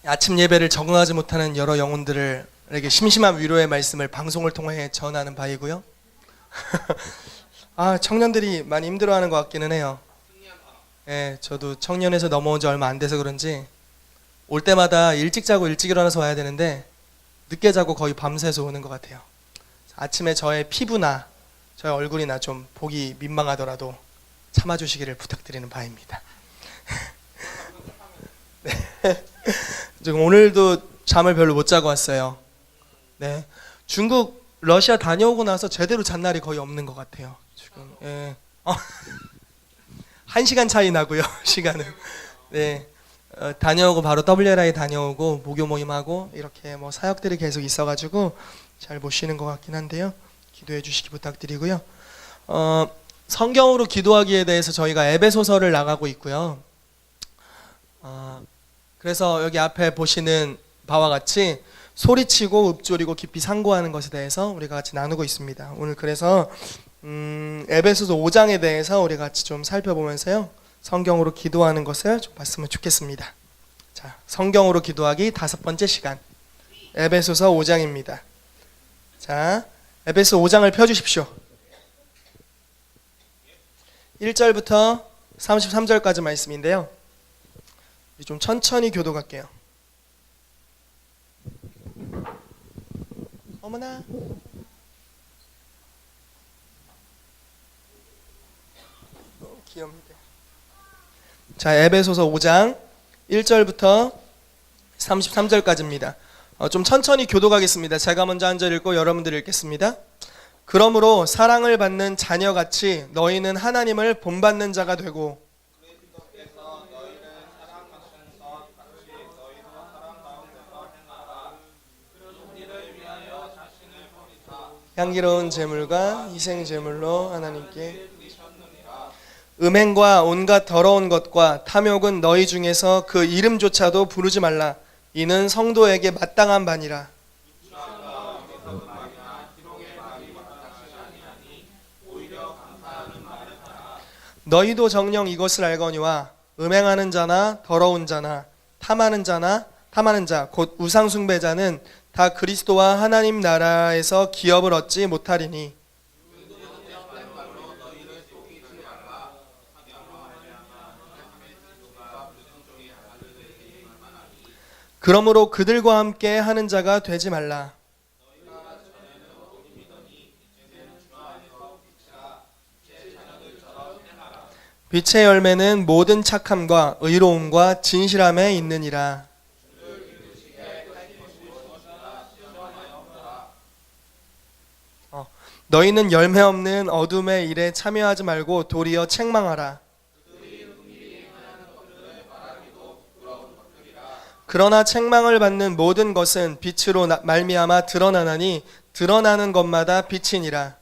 아침 예배를 적응하지 못하는 여러 영혼들에게 심심한 위로의 말씀을 방송을 통해 전하는 바이고요. 청년들이 많이 힘들어하는 것 같기는 해요. 예, 저도 청년에서 넘어온 지 얼마 안 돼서 그런지 올 때마다 일찍 자고 일찍 일어나서 와야 되는데 늦게 자고 거의 밤새서 오는 것 같아요. 아침에 저의 피부나 저의 얼굴이나 좀 보기 민망하더라도 참아주시기를 부탁드리는 바입니다. 네. 지금 오늘도 잠을 별로 못 자고 왔어요. 네. 중국, 러시아 다녀오고 나서 제대로 잔 날이 거의 없는 것 같아요. 지금. 예. 1시간 차이 나고요. 시간은. 네. 다녀오고 바로 WLI 다녀오고 목요 모임하고 이렇게 뭐 사역들이 계속 있어가지고 잘 못 쉬는 것 같긴 한데요. 기도해 주시기 부탁드리고요. 성경으로 기도하기에 대해서 저희가 에베소서를 나가고 있고요. 그래서 여기 앞에 보시는 바와 같이 소리치고 읊조리고 깊이 상고하는 것에 대해서 우리가 같이 나누고 있습니다. 오늘 그래서 에베소서 5장에 대해서 우리 같이 좀 살펴보면서요, 성경으로 기도하는 것을 좀 봤으면 좋겠습니다. 자, 성경으로 기도하기 5번째 시간, 에베소서 5장입니다. 자, 에베소 5장을 펴주십시오. 1절부터 33절까지 말씀인데요. 좀 천천히 교도갈게요. 어머나. 귀엽네. 자, 에베소서 5장 1절부터 33절까지입니다. 좀 천천히 교도가겠습니다. 제가 먼저 한 절 읽고 여러분들 읽겠습니다. 그러므로 사랑을 받는 자녀같이 너희는 하나님을 본받는 자가 되고 향기로운 제물과 희생 제물로 하나님께 음행과 온갖 더러운 것과 탐욕은 너희 중에서 그 이름조차도 부르지 말라. 이는 성도에게 마땅한 바니라. 너희도 정녕 이것을 알거니와 음행하는 자나 더러운 자나 탐하는 자 곧 우상 숭배자는 다 그리스도와 하나님 나라에서 기업을 얻지 못하리니 그러므로 그들과 함께 하는 자가 되지 말라. 빛의 열매는 모든 착함과 의로움과 진실함에 있느니라. 너희는 열매 없는 어둠의 일에 참여하지 말고 도리어 책망하라. 그러나 책망을 받는 모든 것은 빛으로 말미암아 드러나나니 드러나는 것마다 빛이니라.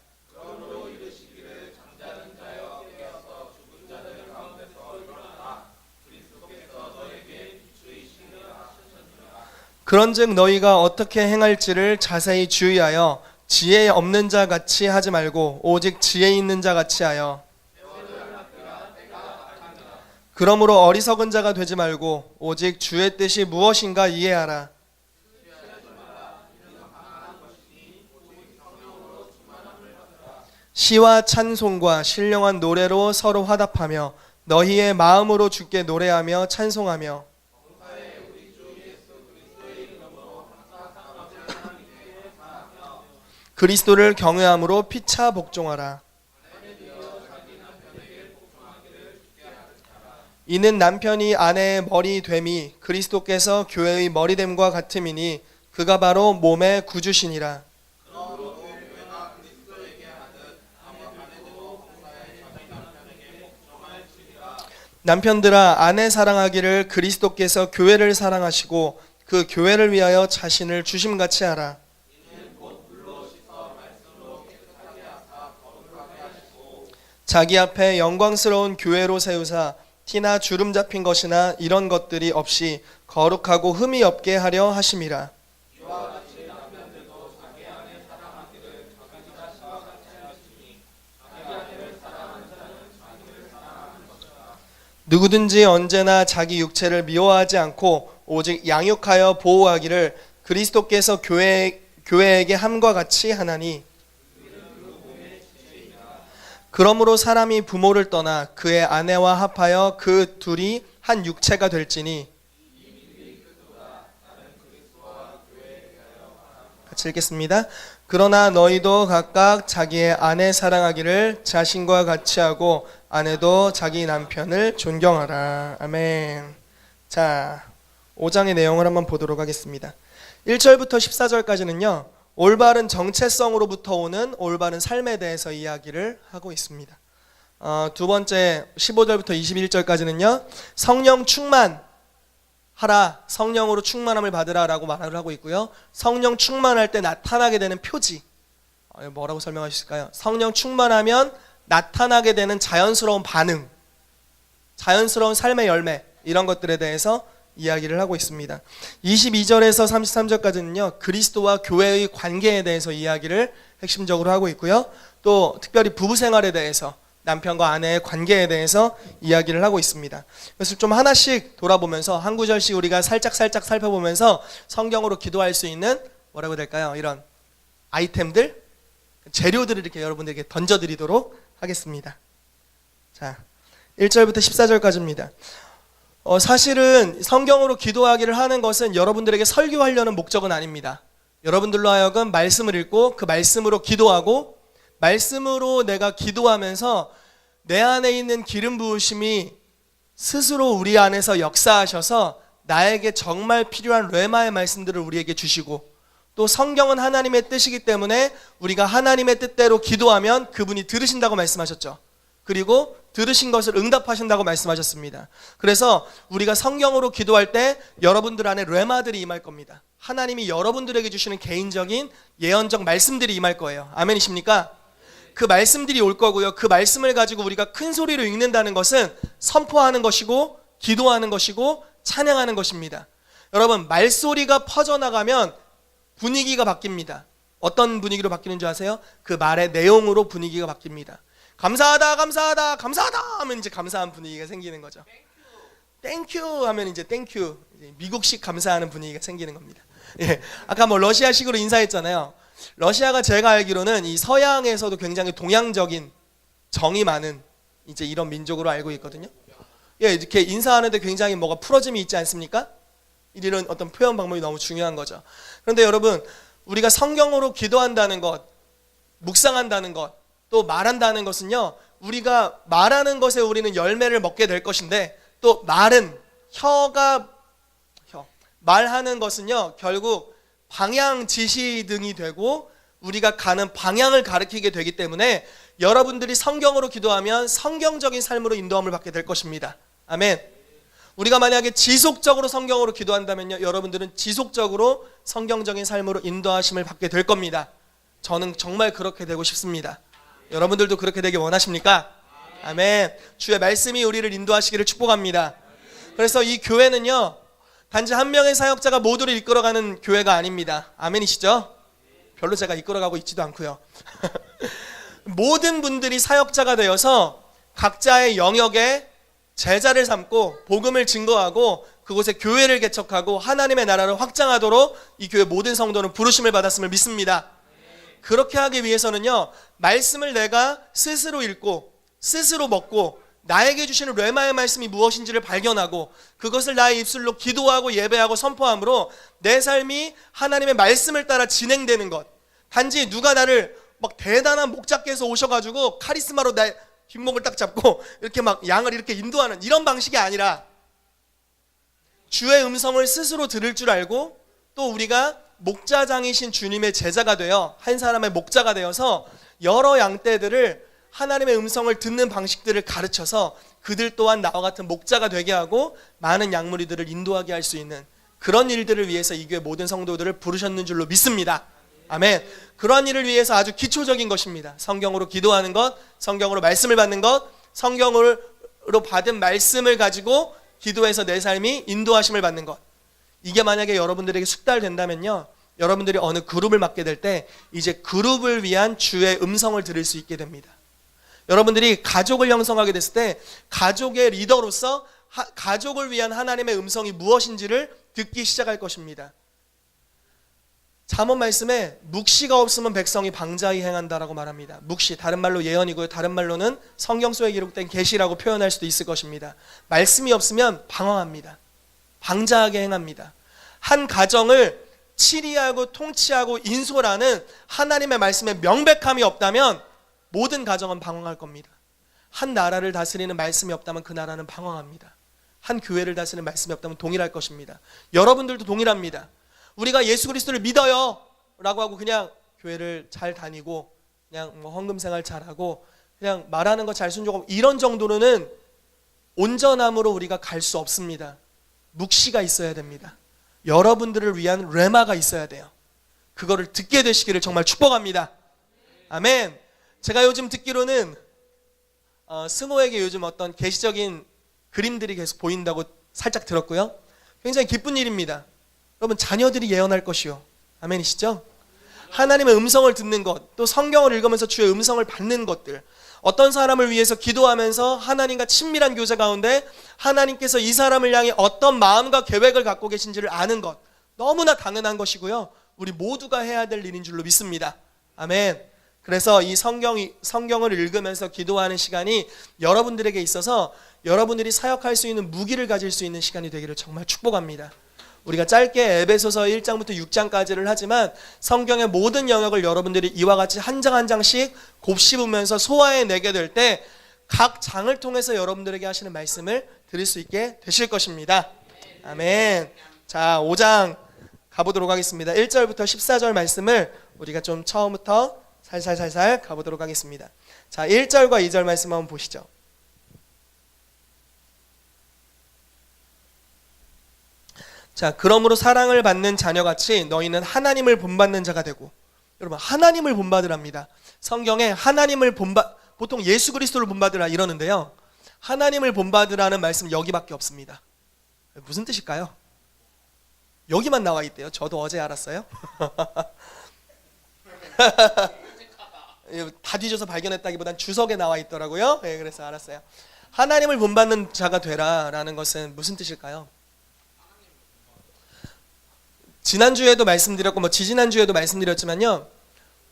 그런즉 너희가 어떻게 행할지를 자세히 주의하여 지혜 없는 자 같이 하지 말고 오직 지혜 있는 자 같이 하여 그러므로 어리석은 자가 되지 말고 오직 주의 뜻이 무엇인가 이해하라. 시와 찬송과 신령한 노래로 서로 화답하며 너희의 마음으로 주께 노래하며 찬송하며 그리스도를 경외함으로 피차 복종하라. 이는 남편이 아내의 머리 됨이 그리스도께서 교회의 머리됨과 같음이니 그가 바로 몸의 구주시니라. 남편들아, 아내 사랑하기를 그리스도께서 교회를 사랑하시고 그 교회를 위하여 자신을 주심같이 하라. 자기 앞에 영광스러운 교회로 세우사 티나 주름 잡힌 것이나 이런 것들이 없이 거룩하고 흠이 없게 하려 하심이라. 누구든지 언제나 자기 육체를 미워하지 않고 오직 양육하여 보호하기를 그리스도께서 교회에게 함과 같이 하나니 그러므로 사람이 부모를 떠나 그의 아내와 합하여 그 둘이 한 육체가 될지니. 같이 읽겠습니다. 그러나 너희도 각각 자기의 아내 사랑하기를 자신과 같이 하고 아내도 자기 남편을 존경하라. 아멘. 자, 5장의 내용을 한번 보도록 하겠습니다. 1절부터 14절까지는요 올바른 정체성으로부터 오는 올바른 삶에 대해서 이야기를 하고 있습니다. 두 번째 15절부터 21절까지는요 성령 충만하라, 성령으로 충만함을 받으라라고 말을 하고 있고요. 성령 충만할 때 나타나게 되는 표지, 뭐라고 설명하실까요? 성령 충만하면 나타나게 되는 자연스러운 반응, 자연스러운 삶의 열매, 이런 것들에 대해서 이야기를 하고 있습니다. 22절에서 33절까지는요 그리스도와 교회의 관계에 대해서 이야기를 핵심적으로 하고 있고요. 또 특별히 부부 생활에 대해서, 남편과 아내의 관계에 대해서 이야기를 하고 있습니다. 그래서 좀 하나씩 돌아보면서 한 구절씩 우리가 살짝 살펴보면서 성경으로 기도할 수 있는, 뭐라고 해야 될까요? 이런 아이템들, 재료들을 이렇게 여러분들에게 던져드리도록 하겠습니다. 자, 1절부터 14절까지입니다. 사실은 성경으로 기도하기를 하는 것은 여러분들에게 설교하려는 목적은 아닙니다. 여러분들로 하여금 말씀을 읽고 그 말씀으로 기도하고, 말씀으로 내가 기도하면서 내 안에 있는 기름 부으심이 스스로 우리 안에서 역사하셔서 나에게 정말 필요한 뢰마의 말씀들을 우리에게 주시고, 또 성경은 하나님의 뜻이기 때문에 우리가 하나님의 뜻대로 기도하면 그분이 들으신다고 말씀하셨죠. 그리고 들으신 것을 응답하신다고 말씀하셨습니다. 그래서 우리가 성경으로 기도할 때 여러분들 안에 뢰마들이 임할 겁니다. 하나님이 여러분들에게 주시는 개인적인 예언적 말씀들이 임할 거예요. 아멘이십니까? 그 말씀들이 올 거고요. 그 말씀을 가지고 우리가 큰 소리로 읽는다는 것은 선포하는 것이고 기도하는 것이고 찬양하는 것입니다. 여러분, 말소리가 퍼져나가면 분위기가 바뀝니다. 어떤 분위기로 바뀌는 줄 아세요? 그 말의 내용으로 분위기가 바뀝니다. 감사하다 감사하다 감사하다 하면 이제 감사한 분위기가 생기는 거죠. 땡큐 하면 이제 땡큐, 미국식 감사하는 분위기가 생기는 겁니다. 예, 아까 뭐 러시아식으로 인사했잖아요. 러시아가 제가 알기로는 이 서양에서도 굉장히 동양적인 정이 많은 이제 이런 민족으로 알고 있거든요. 예, 이렇게 인사하는데 굉장히 뭐가 풀어짐이 있지 않습니까? 이런 어떤 표현 방법이 너무 중요한 거죠. 그런데 여러분, 우리가 성경으로 기도한다는 것, 묵상한다는 것, 또 말한다는 것은요, 우리가 말하는 것에 우리는 열매를 먹게 될 것인데, 또 말은 말하는 것은요 결국 방향 지시 등이 되고 우리가 가는 방향을 가리키게 되기 때문에 여러분들이 성경으로 기도하면 성경적인 삶으로 인도함을 받게 될 것입니다. 아멘. 우리가 만약에 지속적으로 성경으로 기도한다면요 여러분들은 지속적으로 성경적인 삶으로 인도하심을 받게 될 겁니다. 저는 정말 그렇게 되고 싶습니다. 여러분들도 그렇게 되길 원하십니까? 아멘. 주의 말씀이 우리를 인도하시기를 축복합니다. 그래서 이 교회는요 단지 한 명의 사역자가 모두를 이끌어가는 교회가 아닙니다. 아멘이시죠? 별로 제가 이끌어가고 있지도 않고요. 모든 분들이 사역자가 되어서 각자의 영역에 제자를 삼고 복음을 증거하고 그곳에 교회를 개척하고 하나님의 나라를 확장하도록 이 교회 모든 성도는 부르심을 받았음을 믿습니다. 그렇게 하기 위해서는요 말씀을 내가 스스로 읽고 스스로 먹고 나에게 주시는 뢰마의 말씀이 무엇인지를 발견하고 그것을 나의 입술로 기도하고 예배하고 선포함으로 내 삶이 하나님의 말씀을 따라 진행되는 것. 단지 누가 나를 막 대단한 목자께서 오셔가지고 카리스마로 내 뒷목을 딱 잡고 이렇게 막 양을 이렇게 인도하는 이런 방식이 아니라 주의 음성을 스스로 들을 줄 알고 또 우리가 목자장이신 주님의 제자가 되어 한 사람의 목자가 되어서 여러 양떼들을 하나님의 음성을 듣는 방식들을 가르쳐서 그들 또한 나와 같은 목자가 되게 하고 많은 양무리들을 인도하게 할 수 있는 그런 일들을 위해서 이 교회 모든 성도들을 부르셨는 줄로 믿습니다. 아멘. 그런 일을 위해서 아주 기초적인 것입니다. 성경으로 기도하는 것, 성경으로 말씀을 받는 것, 성경으로 받은 말씀을 가지고 기도해서 내 삶이 인도하심을 받는 것. 이게 만약에 여러분들에게 숙달된다면요 여러분들이 어느 그룹을 맡게 될 때 이제 그룹을 위한 주의 음성을 들을 수 있게 됩니다. 여러분들이 가족을 형성하게 됐을 때 가족의 리더로서 가족을 위한 하나님의 음성이 무엇인지를 듣기 시작할 것입니다. 잠언 말씀에 묵시가 없으면 백성이 방자히 행한다라고 말합니다. 묵시, 다른 말로 예언이고요. 다른 말로는 성경 속에 기록된 계시라고 표현할 수도 있을 것입니다. 말씀이 없으면 방황합니다. 방자하게 행합니다. 한 가정을 치리하고 통치하고 인솔하는 하나님의 말씀에 명백함이 없다면 모든 가정은 방황할 겁니다. 한 나라를 다스리는 말씀이 없다면 그 나라는 방황합니다. 한 교회를 다스리는 말씀이 없다면 동일할 것입니다. 여러분들도 동일합니다. 우리가 예수 그리스도를 믿어요 라고 하고 그냥 교회를 잘 다니고 그냥 헌금 생활 잘하고 그냥 말하는 거 잘 순종하고 이런 정도로는 온전함으로 우리가 갈 수 없습니다. 묵시가 있어야 됩니다. 여러분들을 위한 레마가 있어야 돼요. 그거를 듣게 되시기를 정말 축복합니다. 아멘. 제가 요즘 듣기로는 승호에게 요즘 어떤 계시적인 그림들이 계속 보인다고 살짝 들었고요. 굉장히 기쁜 일입니다. 여러분, 자녀들이 예언할 것이요. 아멘이시죠? 하나님의 음성을 듣는 것, 또 성경을 읽으면서 주의 음성을 받는 것들, 어떤 사람을 위해서 기도하면서 하나님과 친밀한 교제 가운데 하나님께서 이 사람을 향해 어떤 마음과 계획을 갖고 계신지를 아는 것, 너무나 당연한 것이고요. 우리 모두가 해야 될 일인 줄로 믿습니다. 아멘. 그래서 이 성경을 읽으면서 기도하는 시간이 여러분들에게 있어서 여러분들이 사역할 수 있는 무기를 가질 수 있는 시간이 되기를 정말 축복합니다. 우리가 짧게 에베소서 1장부터 6장까지를 하지만 성경의 모든 영역을 여러분들이 이와 같이 한 장 한 장씩 곱씹으면서 소화해내게 될 때 각 장을 통해서 여러분들에게 하시는 말씀을 들을 수 있게 되실 것입니다. 아멘. 자, 5장 가보도록 하겠습니다. 1절부터 14절 말씀을 우리가 좀 처음부터 살살 가보도록 하겠습니다. 자, 1절과 2절 말씀 한번 보시죠. 자, 그러므로 사랑을 받는 자녀같이 너희는 하나님을 본받는 자가 되고, 여러분, 하나님을 본받으랍니다. 성경에 하나님을 보통 예수 그리스도를 본받으라 이러는데요, 하나님을 본받으라는 말씀 여기밖에 없습니다. 무슨 뜻일까요? 여기만 나와 있대요. 저도 어제 알았어요. 다 뒤져서 발견했다기보단 주석에 나와 있더라고요. 네, 그래서 알았어요. 하나님을 본받는 자가 되라라는 것은 무슨 뜻일까요? 지난주에도 말씀드렸고 지지난주에도 말씀드렸지만요,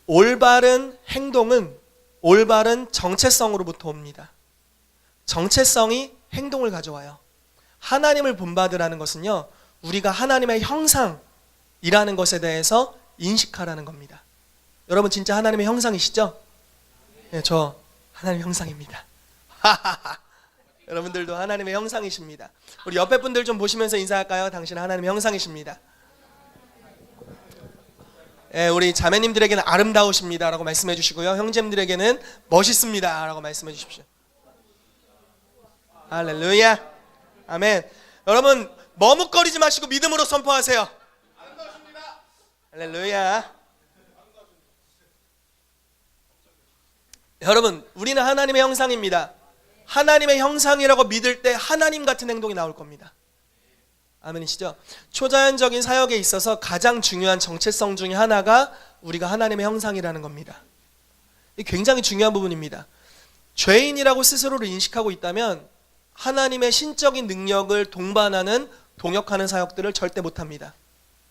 올바른 행동은 올바른 정체성으로부터 옵니다. 정체성이 행동을 가져와요. 하나님을 본받으라는 것은요, 우리가 하나님의 형상이라는 것에 대해서 인식하라는 겁니다. 여러분 진짜 하나님의 형상이시죠? 네, 저 하나님의 형상입니다. 여러분들도 하나님의 형상이십니다. 우리 옆에 분들 좀 보시면서 인사할까요? 당신은 하나님의 형상이십니다. 예, 우리 자매님들에게는 아름다우십니다 라고 말씀해 주시고요, 형제님들에게는 멋있습니다 라고 말씀해 주십시오. 할렐루야. 아멘. 여러분 머뭇거리지 마시고 믿음으로 선포하세요. 할렐루야. 여러분, 우리는 하나님의 형상입니다. 하나님의 형상이라고 믿을 때 하나님 같은 행동이 나올 겁니다. 아멘이시죠? 초자연적인 사역에 있어서 가장 중요한 정체성 중에 하나가 우리가 하나님의 형상이라는 겁니다. 이게 굉장히 중요한 부분입니다. 죄인이라고 스스로를 인식하고 있다면 하나님의 신적인 능력을 동반하는 동역하는 사역들을 절대 못합니다.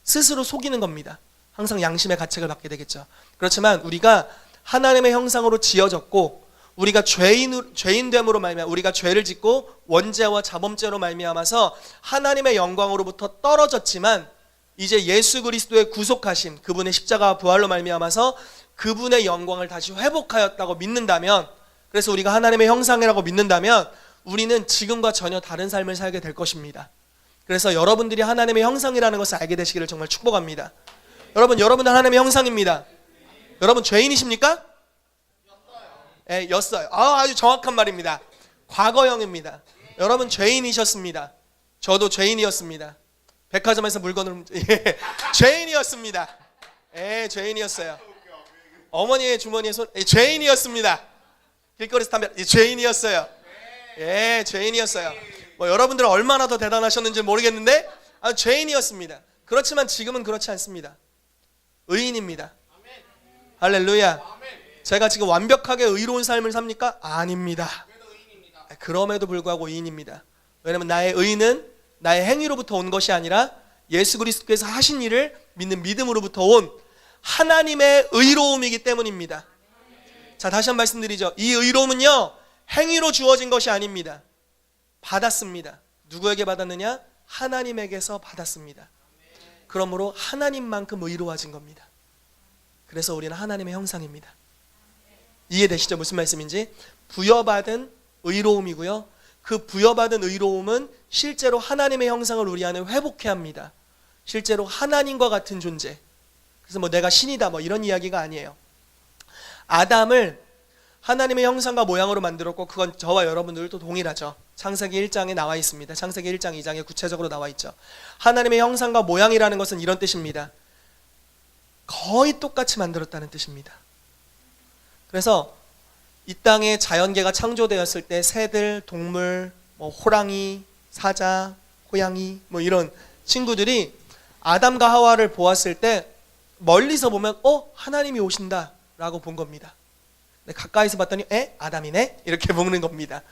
스스로 속이는 겁니다. 항상 양심의 가책을 받게 되겠죠. 그렇지만 우리가 하나님의 형상으로 지어졌고, 우리가 죄인됨으로 말미암아 우리가 죄를 짓고 원죄와 자범죄로 말미암아서 하나님의 영광으로부터 떨어졌지만 이제 예수 그리스도의 구속하심, 그분의 십자가와 부활로 말미암아서 그분의 영광을 다시 회복하였다고 믿는다면, 그래서 우리가 하나님의 형상이라고 믿는다면 우리는 지금과 전혀 다른 삶을 살게 될 것입니다. 그래서 여러분들이 하나님의 형상이라는 것을 알게 되시기를 정말 축복합니다. 여러분은 하나님의 형상입니다. 여러분 죄인이십니까? 예, 였어요. 아주 정확한 말입니다. 과거형입니다. 여러분 죄인이셨습니다. 저도 죄인이었습니다. 백화점에서 물건을 죄인이었습니다. 예, 죄인이었어요. 어머니의 주머니에 죄인이었습니다. 길거리에서 담배 죄인이었어요. 예, 죄인이었어요. 여러분들은 얼마나 더 대단하셨는지 모르겠는데 죄인이었습니다. 그렇지만 지금은 그렇지 않습니다. 의인입니다. 할렐루야. 제가 지금 완벽하게 의로운 삶을 삽니까? 아닙니다. 그럼에도 불구하고 의인입니다. 왜냐하면 나의 의는 나의 행위로부터 온 것이 아니라 예수 그리스도께서 하신 일을 믿는 믿음으로부터 온 하나님의 의로움이기 때문입니다. 자, 다시 한번 말씀드리죠. 이 의로움은요, 행위로 주어진 것이 아닙니다. 받았습니다. 누구에게 받았느냐? 하나님에게서 받았습니다. 그러므로 하나님만큼 의로워진 겁니다. 그래서 우리는 하나님의 형상입니다. 이해되시죠? 무슨 말씀인지? 부여받은 의로움이고요, 그 부여받은 의로움은 실제로 하나님의 형상을 우리 안에 회복해야 합니다. 실제로 하나님과 같은 존재. 그래서 뭐 내가 신이다 뭐 이런 이야기가 아니에요. 아담을 하나님의 형상과 모양으로 만들었고, 그건 저와 여러분들도 동일하죠. 창세기 1장에 나와 있습니다. 창세기 1장 2장에 구체적으로 나와 있죠. 하나님의 형상과 모양이라는 것은 이런 뜻입니다. 거의 똑같이 만들었다는 뜻입니다. 그래서 이 땅에 자연계가 창조되었을 때 새들, 동물, 뭐 호랑이, 사자, 고양이 뭐 이런 친구들이 아담과 하와를 보았을 때 멀리서 보면 하나님이 오신다 라고 본 겁니다. 근데 가까이서 봤더니 아담이네? 이렇게 보는 겁니다.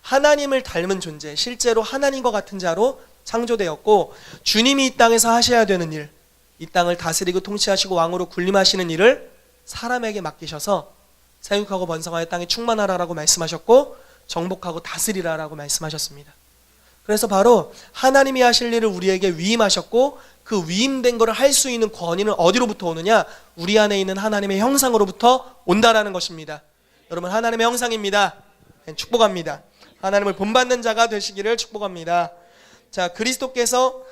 하나님을 닮은 존재, 실제로 하나님과 같은 자로 창조되었고, 주님이 이 땅에서 하셔야 되는 일, 이 땅을 다스리고 통치하시고 왕으로 군림하시는 일을 사람에게 맡기셔서 생육하고 번성하여 땅에 충만하라라고 말씀하셨고, 정복하고 다스리라라고 말씀하셨습니다. 그래서 바로 하나님이 하실 일을 우리에게 위임하셨고, 그 위임된 것을 할 수 있는 권위는 어디로부터 오느냐? 우리 안에 있는 하나님의 형상으로부터 온다라는 것입니다. 여러분, 하나님의 형상입니다. 축복합니다. 하나님을 본받는 자가 되시기를 축복합니다. 자, 그리스도께서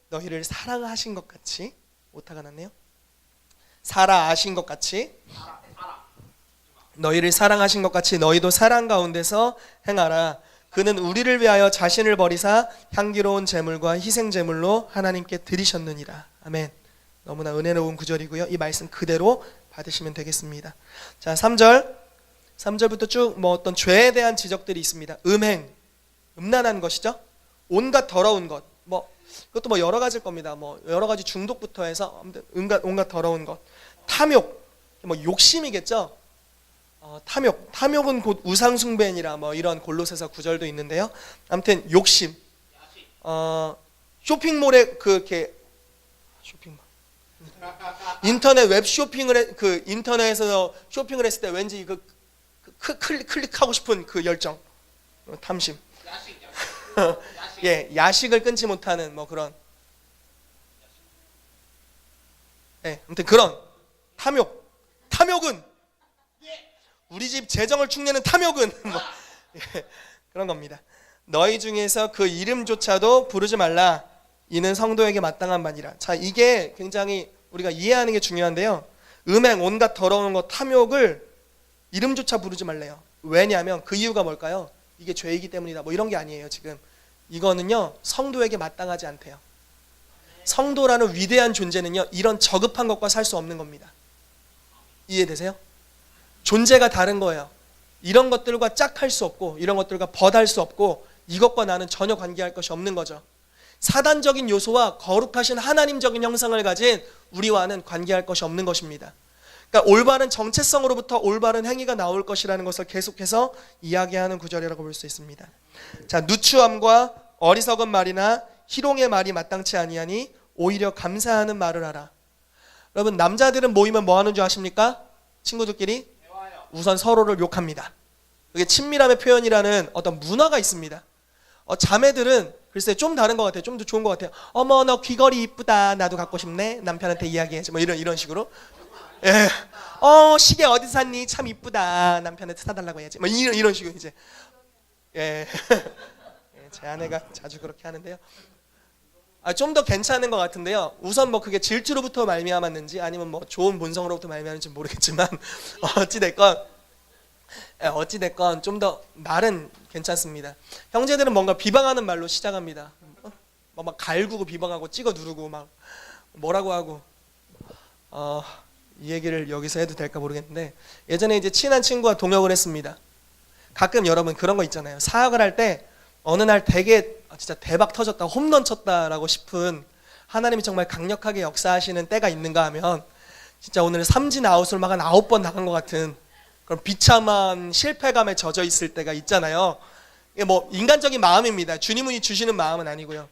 너희를 사랑하신 것 같이, 오타가 났네요. 살아아신 것 같이, 너희를 사랑하신 것 같이 너희도 사랑 가운데서 행하라. 그는 우리를 위하여 자신을 버리사 향기로운 제물과 희생 제물로 하나님께 드리셨느니라. 아멘. 너무나 은혜로운 구절이고요. 이 말씀 그대로 받으시면 되겠습니다. 자, 3절부터 쭉 뭐 어떤 죄에 대한 지적들이 있습니다. 음행, 음란한 것이죠. 온갖 더러운 것, 뭐 그것도 뭐 여러 가지일 겁니다. 뭐 여러 가지 중독부터 해서 온갖 더러운 것. 탐욕, 뭐 욕심이겠죠. 탐욕은 곧 우상숭배니라 뭐 이런 골로새서 9절도 있는데요. 아무튼 욕심, 쇼핑몰에 그렇게 쇼핑몰, 인터넷 웹 쇼핑을 인터넷에서 쇼핑을 했을 때 왠지 클릭하고 싶은 그 열정, 탐심, 예, 야식을 끊지 못하는 뭐 그런, 예, 아무튼 그런 탐욕은 우리 집 재정을 축내는 탐욕은 뭐, 예, 그런 겁니다. 너희 중에서 그 이름조차도 부르지 말라. 이는 성도에게 마땅한 바니라. 자, 이게 굉장히 우리가 이해하는 게 중요한데요. 음행, 온갖 더러운 것, 탐욕을 이름조차 부르지 말래요. 왜냐하면 그 이유가 뭘까요? 이게 죄이기 때문이다. 뭐 이런 게 아니에요. 지금 이거는요, 성도에게 마땅하지 않대요. 성도라는 위대한 존재는요, 이런 저급한 것과 살 수 없는 겁니다. 이해되세요? 존재가 다른 거예요. 이런 것들과 짝할 수 없고, 이런 것들과 벗할 수 없고, 이것과 나는 전혀 관계할 것이 없는 거죠. 사단적인 요소와 거룩하신 하나님적인 형상을 가진 우리와는 관계할 것이 없는 것입니다. 그러니까 올바른 정체성으로부터 올바른 행위가 나올 것이라는 것을 계속해서 이야기하는 구절이라고 볼 수 있습니다. 자, 누추함과 어리석은 말이나 희롱의 말이 마땅치 아니하니 오히려 감사하는 말을 하라. 여러분, 남자들은 모이면 뭐 하는 줄 아십니까? 친구들끼리 우선 서로를 욕합니다. 그게 친밀함의 표현이라는 어떤 문화가 있습니다. 자매들은 글쎄 좀 다른 것 같아요. 좀 더 좋은 것 같아요. 어머, 너 귀걸이 이쁘다. 나도 갖고 싶네. 남편한테 이야기해야지. 뭐 이런 식으로. 예. 시계 어디서 샀니? 참 이쁘다. 남편한테 사달라고 해야지. 뭐 이런 식으로 이제. 예. 제 아내가 자주 그렇게 하는데요. 좀 더 괜찮은 것 같은데요. 우선 뭐 그게 질투로부터 말미암았는지 아니면 뭐 좋은 본성으로부터 말미암았는지 모르겠지만 어찌됐건 좀 더 말은 괜찮습니다. 형제들은 뭔가 비방하는 말로 시작합니다. 막 갈구고 비방하고 찍어 누르고 막 뭐라고 하고 이 얘기를 여기서 해도 될까 모르겠는데, 예전에 이제 친한 친구와 동역을 했습니다. 가끔 여러분 그런 거 있잖아요. 사역을 할 때 어느 날 되게 진짜 대박 터졌다, 홈런 쳤다라고 싶은, 하나님이 정말 강력하게 역사하시는 때가 있는가 하면 진짜 오늘 삼진 아웃을 막 한 9번 나간 것 같은 그런 비참한 실패감에 젖어 있을 때가 있잖아요. 이게 뭐 인간적인 마음입니다. 주님이 주시는 마음은 아니고요.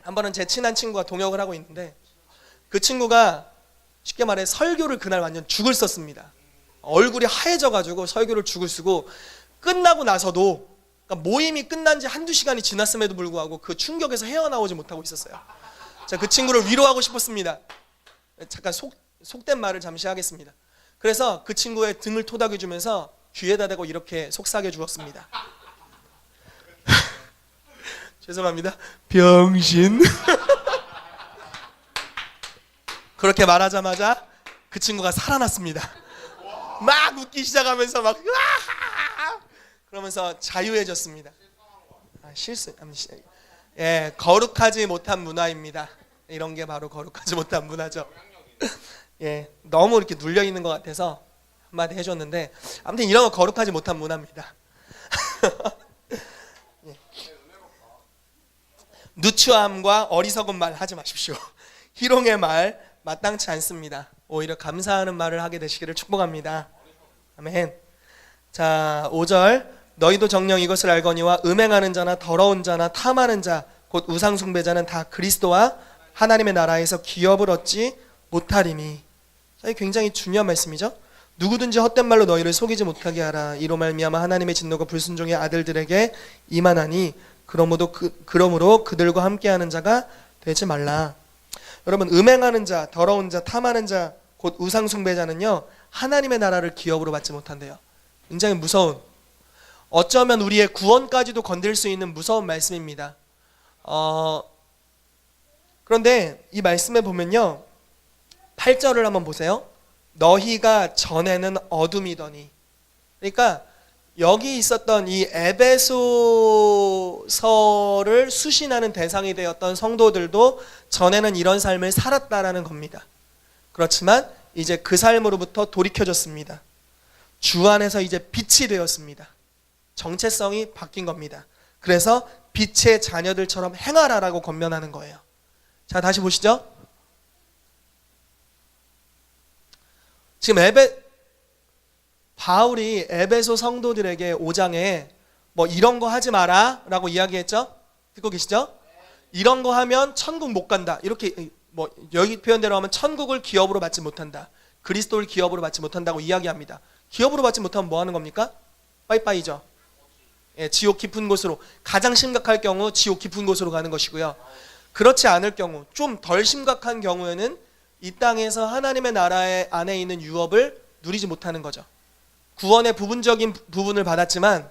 한 번은 제 친한 친구가 동역을 하고 있는데 그 친구가 쉽게 말해 설교를 그날 완전 죽을 썼습니다. 얼굴이 하얘져가지고 설교를 죽을 쓰고 끝나고 나서도 그러니까 모임이 끝난 지 한두 시간이 지났음에도 불구하고 그 충격에서 헤어나오지 못하고 있었어요. 자, 그 친구를 위로하고 싶었습니다. 잠깐 속된 말을 잠시 하겠습니다. 그래서 그 친구의 등을 토닥여주면서 귀에다 대고 이렇게 속삭여 주었습니다. 죄송합니다. 병신. 그렇게 말하자마자 그 친구가 살아났습니다. 막 웃기 시작하면서 막 으아! 그러면서 자유해졌습니다. 예, 거룩하지 못한 문화입니다. 이런 게 바로 거룩하지 못한 문화죠. 예, 너무 이렇게 눌려 있는 것 같아서 한마디 해줬는데 아무튼 이런 거 거룩하지 못한 문화입니다. 예. 누추함과 어리석은 말 하지 마십시오. 희롱의 말 마땅치 않습니다. 오히려 감사하는 말을 하게 되시기를 축복합니다. 아멘. 자, 5절 너희도 정녕 이것을 알거니와 음행하는 자나 더러운 자나 탐하는 자 곧 우상 숭배자는 다 그리스도와 하나님의 나라에서 기업을 얻지 못하리니. 굉장히 중요한 말씀이죠. 누구든지 헛된 말로 너희를 속이지 못하게 하라. 이로 말미암아 하나님의 진노가 불순종의 아들들에게 임하나니 그러므로 그들과 함께하는 자가 되지 말라. 여러분, 음행하는 자, 더러운 자, 탐하는 자 곧 우상 숭배자는요 하나님의 나라를 기업으로 받지 못한대요. 굉장히 무서운, 어쩌면 우리의 구원까지도 건들 수 있는 무서운 말씀입니다. 그런데 이 말씀에 보면요 8절을 한번 보세요. 너희가 전에는 어둠이더니. 그러니까 여기 있었던 이 에베소서를 수신하는 대상이 되었던 성도들도 전에는 이런 삶을 살았다라는 겁니다. 그렇지만 이제 그 삶으로부터 돌이켜졌습니다. 주 안에서 이제 빛이 되었습니다. 정체성이 바뀐 겁니다. 그래서 빛의 자녀들처럼 행하라라고 권면하는 거예요. 자, 다시 보시죠. 지금 바울이 에베소 성도들에게 5장에 뭐 이런 거 하지 마라 라고 이야기했죠? 듣고 계시죠? 이런 거 하면 천국 못 간다. 이렇게 뭐 여기 표현대로 하면 천국을 기업으로 받지 못한다. 그리스도를 기업으로 받지 못한다고 이야기합니다. 기업으로 받지 못하면 뭐 하는 겁니까? 빠이빠이죠. 예, 지옥 깊은 곳으로, 가장 심각할 경우 지옥 깊은 곳으로 가는 것이고요. 그렇지 않을 경우, 좀 덜 심각한 경우에는 이 땅에서 하나님의 나라 안에 있는 유업을 누리지 못하는 거죠. 구원의 부분적인 부분을 받았지만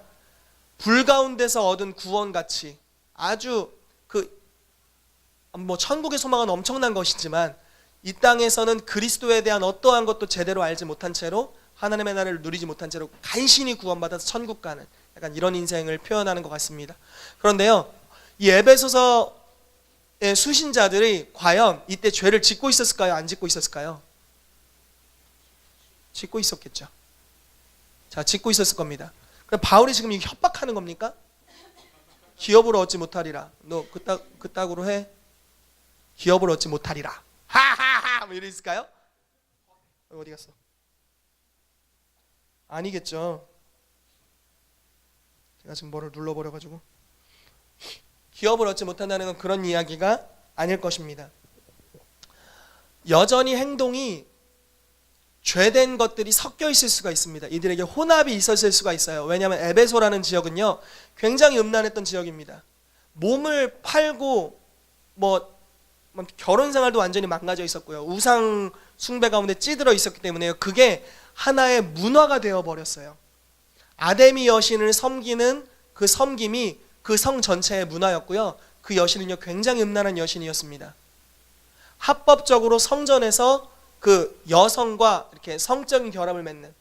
불 가운데서 얻은 구원같이 아주 천국의 소망은 엄청난 것이지만 이 땅에서는 그리스도에 대한 어떠한 것도 제대로 알지 못한 채로 하나님의 나라를 누리지 못한 채로 간신히 구원받아서 천국 가는 약간 이런 인생을 표현하는 것 같습니다. 그런데요, 이 에베소서의 수신자들이 과연 이때 죄를 짓고 있었을까요? 안 짓고 있었을까요? 짓고 있었겠죠. 자, 짓고 있었을 겁니다. 그럼 바울이 지금 협박하는 겁니까? 기업을 얻지 못하리라. 너 그따구로 해. 기업을 얻지 못하리라. 하하하. 뭐 이랬을까요? 어디 갔어? 아니겠죠. 제가 지금 뭐를 눌러버려가지고. 기업을 얻지 못한다는 건 그런 이야기가 아닐 것입니다. 여전히 행동이 죄된 것들이 섞여 있을 수가 있습니다. 이들에게 혼합이 있었을 수가 있어요. 왜냐하면 에베소라는 지역은요 굉장히 음란했던 지역입니다. 몸을 팔고 결혼 생활도 완전히 망가져 있었고요. 우상 숭배 가운데 찌들어 있었기 때문에요. 그게 하나의 문화가 되어버렸어요. 아데미 여신을 섬기는 그 섬김이 그 성 전체의 문화였고요. 그 여신은요 굉장히 음란한 여신이었습니다. 합법적으로 성전에서 그 여성과 이렇게 성적인 결합을 맺는,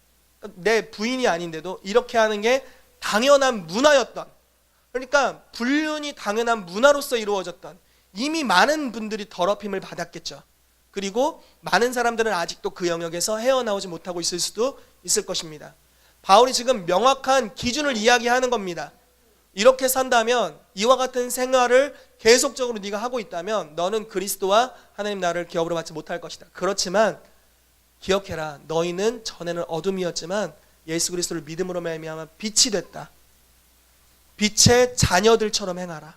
내 부인이 아닌데도 이렇게 하는 게 당연한 문화였던, 그러니까 불륜이 당연한 문화로서 이루어졌던, 이미 많은 분들이 더럽힘을 받았겠죠. 그리고 많은 사람들은 아직도 그 영역에서 헤어나오지 못하고 있을 수도 있을 것입니다. 바울이 지금 명확한 기준을 이야기하는 겁니다. 이렇게 산다면, 이와 같은 생활을 계속적으로 네가 하고 있다면 너는 그리스도와 하나님 나라를 기업으로 받지 못할 것이다. 그렇지만 기억해라. 너희는 전에는 어둠이었지만 예수 그리스도를 믿음으로 말미암아 빛이 됐다. 빛의 자녀들처럼 행하라.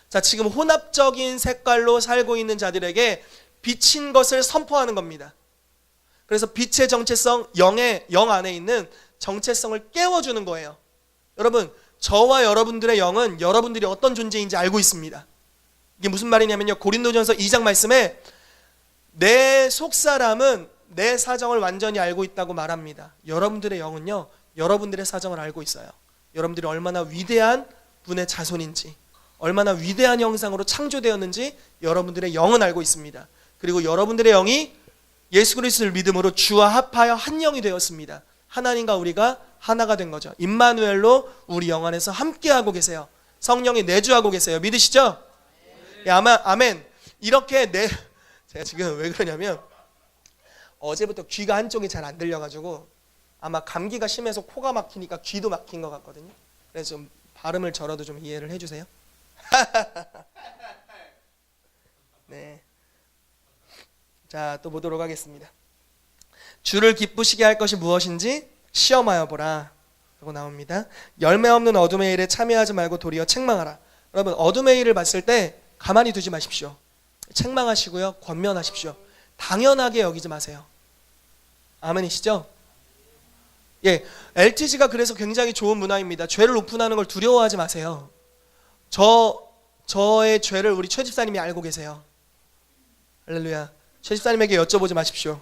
자, 지금 혼합적인 색깔로 살고 있는 자들에게 빛인 것을 선포하는 겁니다. 그래서 빛의 정체성, 영 안에 있는 정체성을 깨워주는 거예요. 여러분, 저와 여러분들의 영은 여러분들이 어떤 존재인지 알고 있습니다. 이게 무슨 말이냐면요, 고린도전서 2장 말씀에 내 속사람은 내 사정을 완전히 알고 있다고 말합니다. 여러분들의 영은요, 여러분들의 사정을 알고 있어요. 여러분들이 얼마나 위대한 분의 자손인지, 얼마나 위대한 형상으로 창조되었는지 여러분들의 영은 알고 있습니다. 그리고 여러분들의 영이 예수 그리스도를 믿음으로 주와 합하여 한 영이 되었습니다. 하나님과 우리가 하나가 된 거죠. 임마누엘로 우리 영 안에서 함께하고 계세요. 성령이 내주하고 계세요. 믿으시죠? 예, 아멘. 이렇게 제가 지금 왜 그러냐면 어제부터 귀가 한쪽이 잘 안 들려가지고 아마 감기가 심해서 코가 막히니까 귀도 막힌 것 같거든요. 그래서 좀 발음을 저라도 좀 이해를 해주세요. 네. 자, 또 보도록 하겠습니다. 주를 기쁘시게 할 것이 무엇인지 시험하여 보라 라고 나옵니다. 열매 없는 어둠의 일에 참여하지 말고 도리어 책망하라. 여러분, 어둠의 일을 봤을 때 가만히 두지 마십시오. 책망하시고요, 권면하십시오. 당연하게 여기지 마세요. 아멘이시죠? 예, LTG가 그래서 굉장히 좋은 문화입니다. 죄를 오픈하는 걸 두려워하지 마세요. 저의 죄를 우리 최 집사님이 알고 계세요. 할렐루야. 최 집사님에게 여쭤보지 마십시오.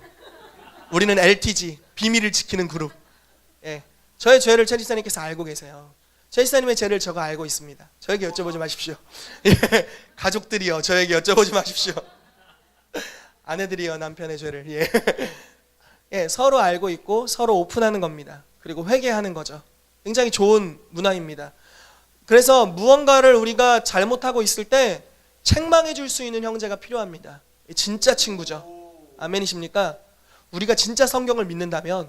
우리는 LTG, 비밀을 지키는 그룹. 예, 저의 죄를 최 집사님께서 알고 계세요. 최 집사님의 죄를 제가 알고 있습니다. 저에게 여쭤보지 마십시오. 예, 가족들이요, 저에게 여쭤보지 마십시오. 아내들이요, 남편의 죄를. 예. 예, 서로 알고 있고 서로 오픈하는 겁니다. 그리고 회개하는 거죠. 굉장히 좋은 문화입니다. 그래서 무언가를 우리가 잘못하고 있을 때 책망해 줄 수 있는 형제가 필요합니다. 진짜 친구죠. 아멘이십니까? 우리가 진짜 성경을 믿는다면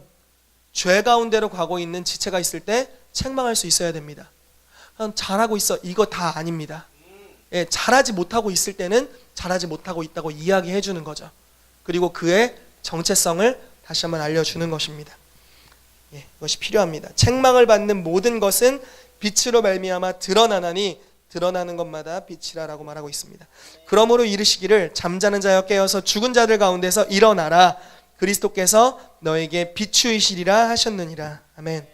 죄 가운데로 가고 있는 지체가 있을 때 책망할 수 있어야 됩니다. 잘하고 있어, 이거 다 아닙니다. 예, 잘하지 못하고 있을 때는 잘하지 못하고 있다고 이야기해 주는 거죠. 그리고 그의 정체성을 다시 한번 알려주는 것입니다. 예, 이것이 필요합니다. 책망을 받는 모든 것은 빛으로 말미암아 드러나나니 드러나는 것마다 빛이라라고 말하고 있습니다. 그러므로 이르시기를 잠자는 자여 깨어서 죽은 자들 가운데서 일어나라. 그리스도께서 너에게 비추이시리라 하셨느니라. 아멘.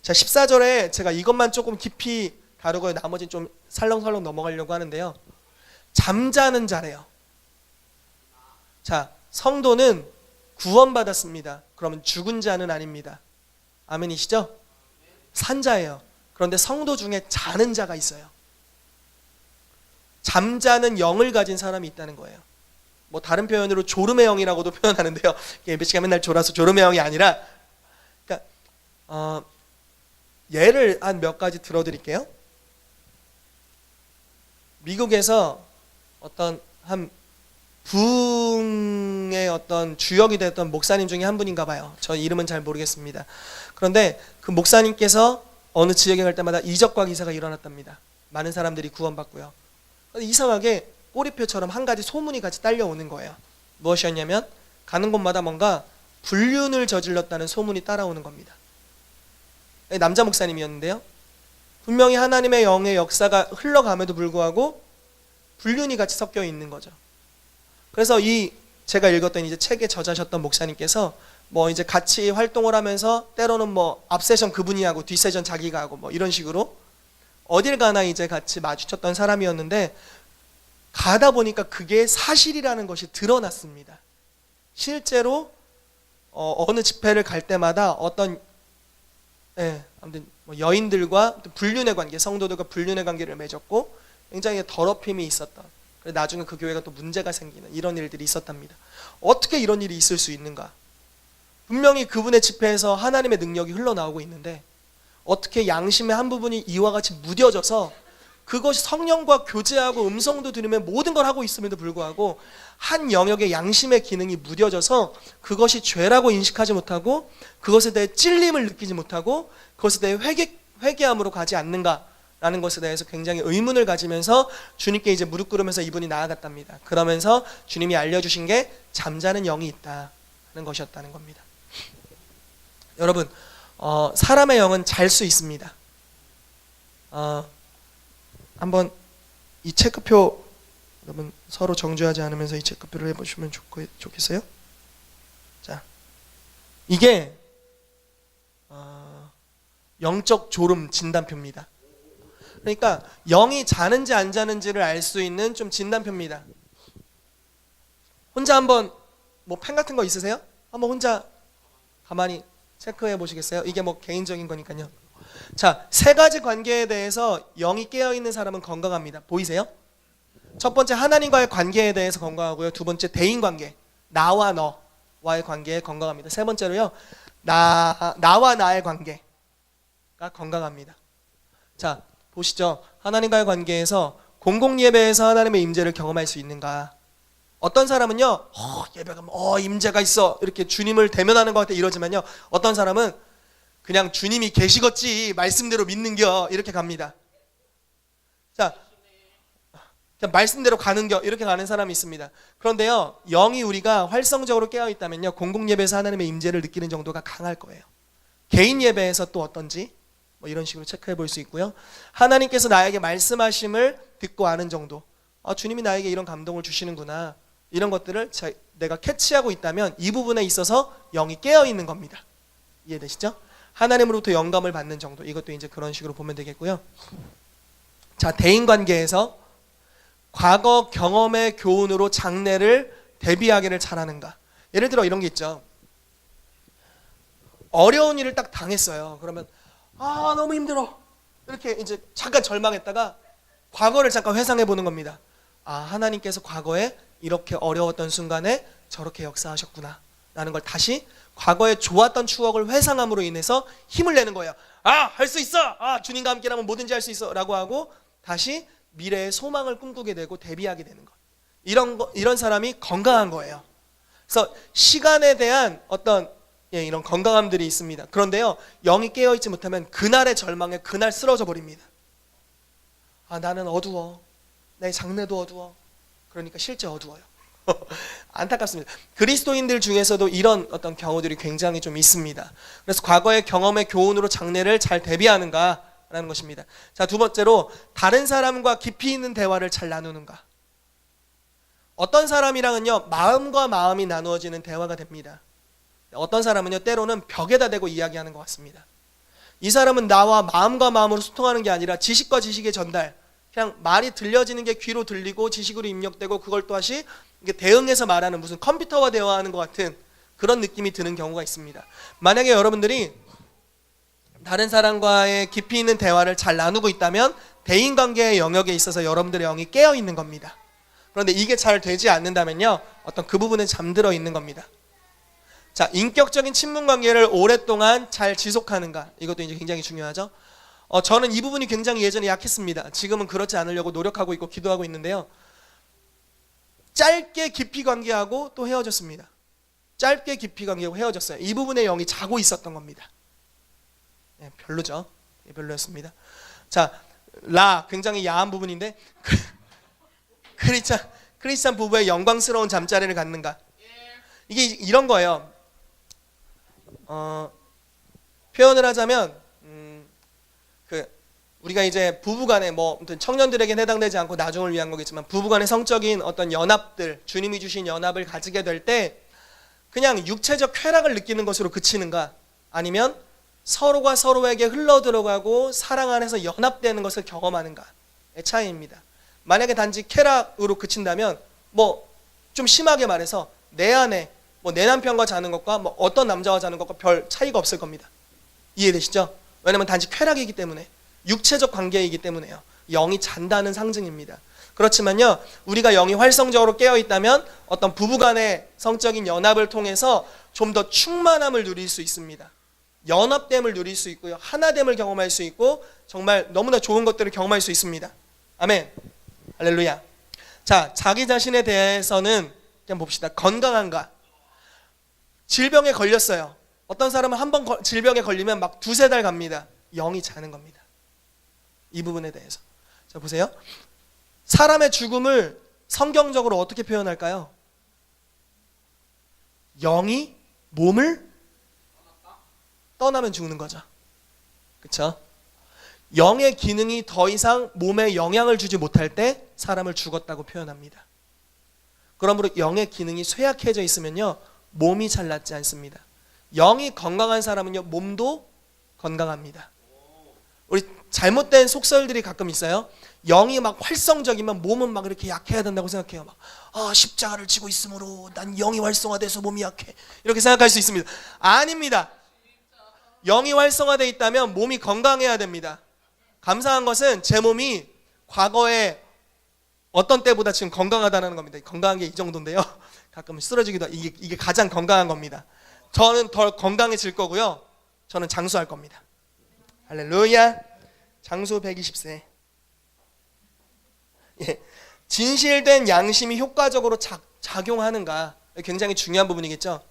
자, 14절에 제가 이것만 조금 깊이 다루고 나머지는 좀 살렁살렁 넘어가려고 하는데요. 잠자는 자래요. 자, 성도는 구원받았습니다. 그러면 죽은 자는 아닙니다. 아멘이시죠? 산자예요. 그런데 성도 중에 자는 자가 있어요. 잠자는 영을 가진 사람이 있다는 거예요. 뭐 다른 표현으로 졸음의 영이라고도 표현하는데요. 예배시간 맨날 졸아서 졸음의 영이 아니라, 그러니까 예를 한 몇 가지 들어드릴게요. 미국에서 어떤 한 부흥의 어떤 주역이 됐던 목사님 중에 한 분인가 봐요. 저 이름은 잘 모르겠습니다. 그런데 그 목사님께서 어느 지역에 갈 때마다 이적과 기사가 일어났답니다. 많은 사람들이 구원받고요. 이상하게 꼬리표처럼 한 가지 소문이 같이 딸려오는 거예요. 무엇이었냐면 가는 곳마다 뭔가 불륜을 저질렀다는 소문이 따라오는 겁니다. 남자 목사님이었는데요. 분명히 하나님의 영의 역사가 흘러감에도 불구하고 불륜이 같이 섞여 있는 거죠. 그래서 제가 읽었던 이제 책의 저자셨던 목사님께서 뭐 이제 같이 활동을 하면서 때로는 뭐 앞세션 그분이 하고 뒷세션 자기가 하고 뭐 이런 식으로 어딜 가나 이제 같이 마주쳤던 사람이었는데 가다 보니까 그게 사실이라는 것이 드러났습니다. 실제로 어느 집회를 갈 때마다 어떤 아무튼 뭐 여인들과 불륜의 관계, 성도들과 불륜의 관계를 맺었고 굉장히 더럽힘이 있었던, 나중에 그 교회가 또 문제가 생기는 이런 일들이 있었답니다. 어떻게 이런 일이 있을 수 있는가? 분명히 그분의 집회에서 하나님의 능력이 흘러나오고 있는데 어떻게 양심의 한 부분이 이와 같이 무뎌져서 그것이 성령과 교제하고 음성도 들으면 모든 걸 하고 있음에도 불구하고 한 영역의 양심의 기능이 무뎌져서 그것이 죄라고 인식하지 못하고 그것에 대해 찔림을 느끼지 못하고 그것에 대해 회개함으로 가지 않는가라는 것에 대해서 굉장히 의문을 가지면서 주님께 이제 무릎 꿇으면서 이분이 나아갔답니다. 그러면서 주님이 알려주신 게 잠자는 영이 있다는 것이었다는 겁니다. 여러분, 사람의 영은 잘 수 있습니다. 한번 이 체크표 여러분 서로 정죄하지 않으면서 이 체크표를 해보시면 좋겠어요? 자, 이게 영적 졸음 진단표입니다. 그러니까 영이 자는지 안 자는지를 알 수 있는 좀 진단표입니다. 혼자 한번 뭐 펜 같은 거 있으세요? 한번 혼자 가만히 체크해 보시겠어요? 이게 뭐 개인적인 거니까요. 자, 세 가지 관계에 대해서 영이 깨어 있는 사람은 건강합니다. 보이세요? 첫 번째 하나님과의 관계에 대해서 건강하고요. 두 번째 대인 관계, 나와 너와의 관계에 건강합니다. 세 번째로요, 나와 나의 관계가 건강합니다. 자, 보시죠. 하나님과의 관계에서 공공 예배에서 하나님의 임재를 경험할 수 있는가? 어떤 사람은요, 예배가 임재가 있어 이렇게 주님을 대면하는 것 같아 이러지만요, 어떤 사람은 그냥 주님이 계시겠지 말씀대로 믿는겨 이렇게 갑니다. 자, 그냥 말씀대로 가는겨 이렇게 가는 사람이 있습니다. 그런데요, 영이 우리가 활성적으로 깨어 있다면요, 공공 예배에서 하나님의 임재를 느끼는 정도가 강할 거예요. 개인 예배에서 또 어떤지 뭐 이런 식으로 체크해 볼 수 있고요. 하나님께서 나에게 말씀하심을 듣고 아는 정도. 주님이 나에게 이런 감동을 주시는구나. 이런 것들을 내가 캐치하고 있다면 이 부분에 있어서 영이 깨어 있는 겁니다. 이해되시죠? 하나님으로부터 영감을 받는 정도. 이것도 이제 그런 식으로 보면 되겠고요. 자, 대인 관계에서 과거 경험의 교훈으로 장래를 대비하기를 잘하는가. 예를 들어 이런 게 있죠. 어려운 일을 딱 당했어요. 그러면 너무 힘들어. 이렇게 이제 잠깐 절망했다가 과거를 잠깐 회상해 보는 겁니다. 하나님께서 과거에 이렇게 어려웠던 순간에 저렇게 역사하셨구나 라는 걸 다시 과거에 좋았던 추억을 회상함으로 인해서 힘을 내는 거예요. 할 수 있어. 주님과 함께라면 뭐든지 할 수 있어 라고 하고 다시 미래의 소망을 꿈꾸게 되고 대비하게 되는 것. 이런 사람이 건강한 거예요. 그래서 시간에 대한 어떤 이런 건강함들이 있습니다. 그런데요, 영이 깨어있지 못하면 그날의 절망에 그날 쓰러져 버립니다. 나는 어두워. 내 장래도 어두워. 그러니까 실제 어두워요. 안타깝습니다. 그리스도인들 중에서도 이런 어떤 경우들이 굉장히 좀 있습니다. 그래서 과거의 경험의 교훈으로 장래를 잘 대비하는가라는 것입니다. 자, 두 번째로 다른 사람과 깊이 있는 대화를 잘 나누는가. 어떤 사람이랑은요, 마음과 마음이 나누어지는 대화가 됩니다. 어떤 사람은요, 때로는 벽에다 대고 이야기하는 것 같습니다. 이 사람은 나와 마음과 마음으로 소통하는 게 아니라 지식과 지식의 전달, 그냥 말이 들려지는 게 귀로 들리고 지식으로 입력되고 그걸 또다시 대응해서 말하는 무슨 컴퓨터와 대화하는 것 같은 그런 느낌이 드는 경우가 있습니다. 만약에 여러분들이 다른 사람과의 깊이 있는 대화를 잘 나누고 있다면 대인관계의 영역에 있어서 여러분들의 영이 깨어 있는 겁니다. 그런데 이게 잘 되지 않는다면요, 어떤 그 부분에 잠들어 있는 겁니다. 자, 인격적인 친분 관계를 오랫동안 잘 지속하는가, 이것도 이제 굉장히 중요하죠. 저는 이 부분이 굉장히 예전에 약했습니다. 지금은 그렇지 않으려고 노력하고 있고 기도하고 있는데요, 짧게 깊이 관계하고 또 헤어졌습니다. 짧게 깊이 관계하고 헤어졌어요. 이 부분에 영이 자고 있었던 겁니다. 별로죠. 별로였습니다. 자, 굉장히 야한 부분인데 크리스찬 부부의 영광스러운 잠자리를 갖는가. 이게 이런 거예요. 표현을 하자면 우리가 이제 부부간에 청년들에게는 해당되지 않고 나중을 위한 거겠지만 부부간의 성적인 어떤 연합들, 주님이 주신 연합을 가지게 될 때 그냥 육체적 쾌락을 느끼는 것으로 그치는가, 아니면 서로가 서로에게 흘러들어가고 사랑 안에서 연합되는 것을 경험하는가의 차이입니다. 만약에 단지 쾌락으로 그친다면 좀 심하게 말해서 내 안에 내 남편과 자는 것과 어떤 남자와 자는 것과 별 차이가 없을 겁니다. 이해되시죠? 왜냐면 단지 쾌락이기 때문에, 육체적 관계이기 때문에요. 영이 잔다는 상징입니다. 그렇지만요, 우리가 영이 활성적으로 깨어있다면 어떤 부부간의 성적인 연합을 통해서 좀 더 충만함을 누릴 수 있습니다. 연합됨을 누릴 수 있고요, 하나됨을 경험할 수 있고 정말 너무나 좋은 것들을 경험할 수 있습니다. 아멘. 할렐루야. 자, 자기 자신에 대해서는 그냥 봅시다. 건강한가? 질병에 걸렸어요. 어떤 사람은 한 번 질병에 걸리면 막 2-3달 갑니다. 영이 자는 겁니다. 이 부분에 대해서. 자, 보세요. 사람의 죽음을 성경적으로 어떻게 표현할까요? 영이 몸을 떠나면 죽는 거죠. 그렇죠? 영의 기능이 더 이상 몸에 영향을 주지 못할 때 사람을 죽었다고 표현합니다. 그러므로 영의 기능이 쇠약해져 있으면요, 몸이 잘 낫지 않습니다. 영이 건강한 사람은요, 몸도 건강합니다. 우리 잘못된 속설들이 가끔 있어요. 영이 막 활성적이면 몸은 막 이렇게 약해야 된다고 생각해요. 막 십자가를 지고 있으므로 난 영이 활성화돼서 몸이 약해, 이렇게 생각할 수 있습니다. 아닙니다. 영이 활성화되어 있다면 몸이 건강해야 됩니다. 감사한 것은 제 몸이 과거에 어떤 때보다 지금 건강하다는 겁니다. 건강한 게 이 정도인데요, 가끔은 쓰러지기도 하고, 이게 가장 건강한 겁니다. 저는 더 건강해질 거고요, 저는 장수할 겁니다. 할렐루야. 장수 120세. 예. 진실된 양심이 효과적으로 작용하는가, 굉장히 중요한 부분이겠죠.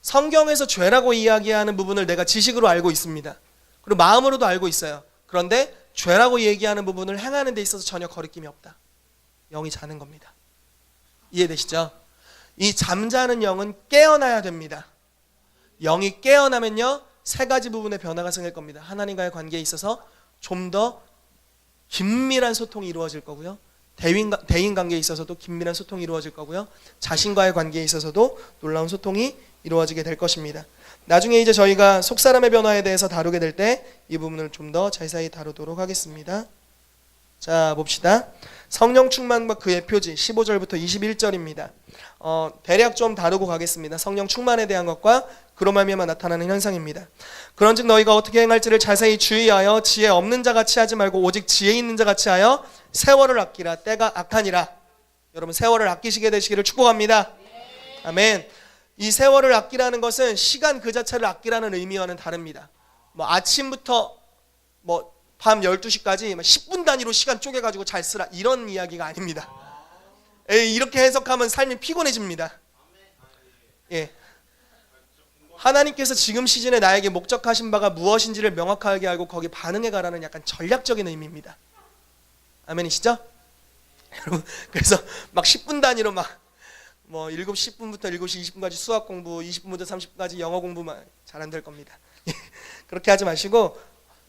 성경에서 죄라고 이야기하는 부분을 내가 지식으로 알고 있습니다. 그리고 마음으로도 알고 있어요. 그런데 죄라고 얘기하는 부분을 행하는 데 있어서 전혀 거리낌이 없다. 영이 자는 겁니다. 이해되시죠? 이 잠자는 영은 깨어나야 됩니다. 영이 깨어나면요, 세 가지 부분의 변화가 생길 겁니다. 하나님과의 관계에 있어서 좀 더 긴밀한 소통이 이루어질 거고요, 대인 관계에 있어서도 긴밀한 소통이 이루어질 거고요, 자신과의 관계에 있어서도 놀라운 소통이 이루어지게 될 것입니다. 나중에 이제 저희가 속사람의 변화에 대해서 다루게 될 때 이 부분을 좀 더 자세히 다루도록 하겠습니다. 자, 봅시다. 성령 충만과 그의 표지 15절부터 21절입니다. 대략 좀 다루고 가겠습니다. 성령 충만에 대한 것과 그로 말미암아 나타나는 현상입니다. 그런즉 너희가 어떻게 행할지를 자세히 주의하여 지혜 없는 자 같이 하지 말고 오직 지혜 있는 자 같이 하여 세월을 아끼라. 때가 악하니라. 여러분, 세월을 아끼시게 되시기를 축복합니다. 아멘. 이 세월을 아끼라는 것은 시간 그 자체를 아끼라는 의미와는 다릅니다. 아침부터 밤 12시까지 10분 단위로 시간 쪼개가지고 잘 쓰라, 이런 이야기가 아닙니다. 이렇게 해석하면 삶이 피곤해집니다. 예. 하나님께서 지금 시즌에 나에게 목적하신 바가 무엇인지를 명확하게 알고 거기에 반응해가라는 약간 전략적인 의미입니다. 아멘이시죠? 여러분, 그래서 막 10분 단위로 7시 10분부터 7시 20분까지 수학 공부, 20분부터 30분까지 영어 공부만 잘 안 될 겁니다. 그렇게 하지 마시고